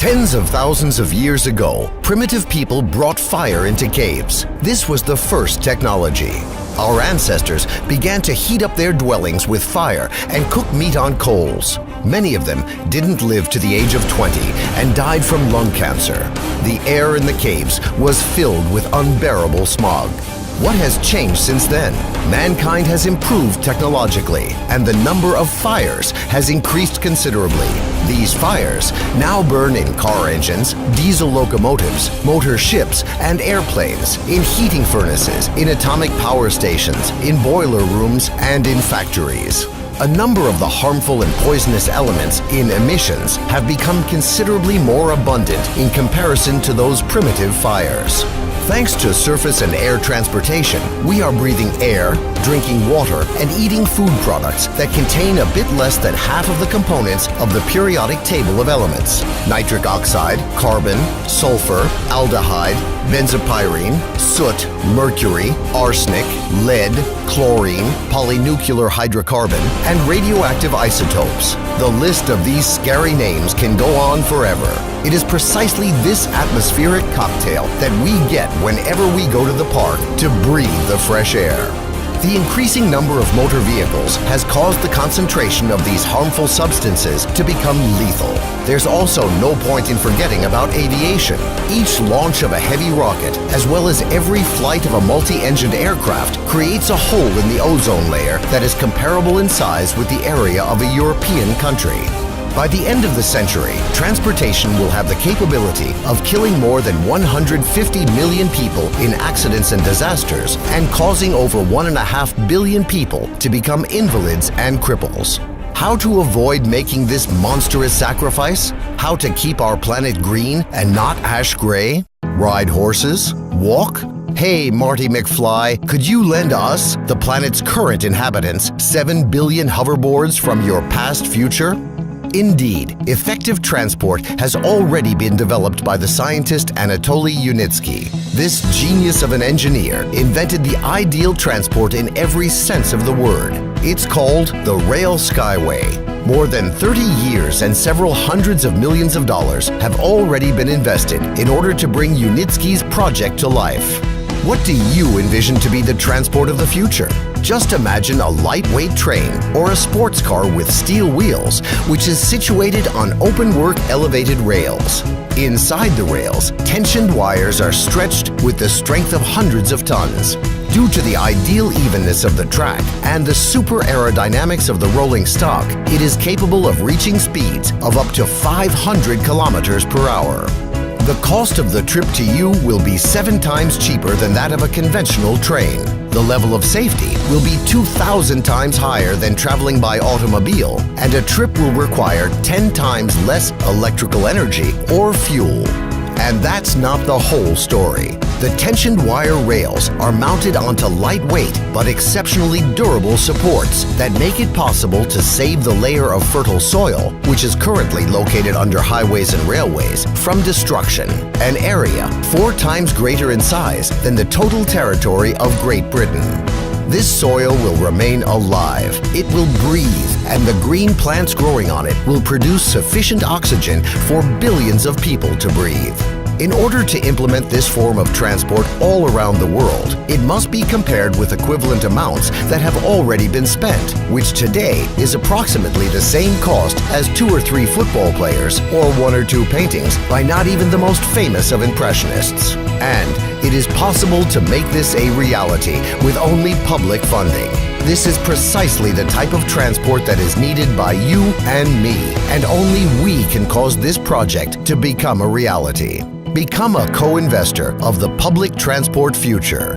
Tens of thousands of years ago, primitive people brought fire into caves. This was the first technology. Our ancestors began to heat up their dwellings with fire and cook meat on coals. Many of them didn't live to the age of 20 and died from lung cancer. The air in the caves was filled with unbearable smog. What has changed since then? Mankind has improved technologically, and the number of fires has increased considerably. These fires now burn in car engines, diesel locomotives, motor ships, and airplanes, in heating furnaces, in atomic power stations, in boiler rooms, and in factories. A number of the harmful and poisonous elements in emissions have become considerably more abundant in comparison to those primitive fires. Thanks to surface and air transportation, we are breathing air, drinking water, and eating food products that contain a bit less than half of the components of the periodic table of elements: nitric oxide, carbon, sulfur, aldehyde, benzopyrene, soot, mercury, arsenic, lead, chlorine, polynuclear hydrocarbon, and radioactive isotopes. The list of these scary names can go on forever. It is precisely this atmospheric cocktail that we get whenever we go to the park to breathe the fresh air. The increasing number of motor vehicles has caused the concentration of these harmful substances to become lethal. There's also no point in forgetting about aviation. Each launch of a heavy rocket, as well as every flight of a multi-engined aircraft, creates a hole in the ozone layer that is comparable in size with the area of a European country. By the end of the century, transportation will have the capability of killing more than 150 million people in accidents and disasters and causing over 1.5 billion people to become invalids and cripples. How to avoid making this monstrous sacrifice? How to keep our planet green and not ash gray? Ride horses? Walk? Hey, Marty McFly, could you lend us, the planet's current inhabitants, 7 billion hoverboards from your past future? Indeed, effective transport has already been developed by the scientist Anatoly Yunitsky. This genius of an engineer invented the ideal transport in every sense of the word. It's called the Rail SkyWay. More than 30 years and several hundreds of millions of dollars have already been invested in order to bring Yunitsky's project to life. What do you envision to be the transport of the future? Just imagine a lightweight train or a sports car with steel wheels, which is situated on open-work elevated rails. Inside the rails, tensioned wires are stretched with the strength of hundreds of tons. Due to the ideal evenness of the track and the super aerodynamics of the rolling stock, it is capable of reaching speeds of up to 500 kilometers per hour. The cost of the trip to you will be 7 times cheaper than that of a conventional train. The level of safety will be 2,000 times higher than traveling by automobile, and a trip will require 10 times less electrical energy or fuel. And that's not the whole story. The tensioned wire rails are mounted onto lightweight but exceptionally durable supports that make it possible to save the layer of fertile soil, which is currently located under highways and railways, from destruction, an area 4 times greater in size than the total territory of Great Britain. This soil will remain alive, it will breathe, and the green plants growing on it will produce sufficient oxygen for billions of people to breathe. In order to implement this form of transport all around the world, it must be compared with equivalent amounts that have already been spent, which today is approximately the same cost as 2 or 3 football players or 1 or 2 paintings by not even the most famous of impressionists. And it is possible to make this a reality with only public funding. This is precisely the type of transport that is needed by you and me, and only we can cause this project to become a reality. Become a co-investor of the public transport future.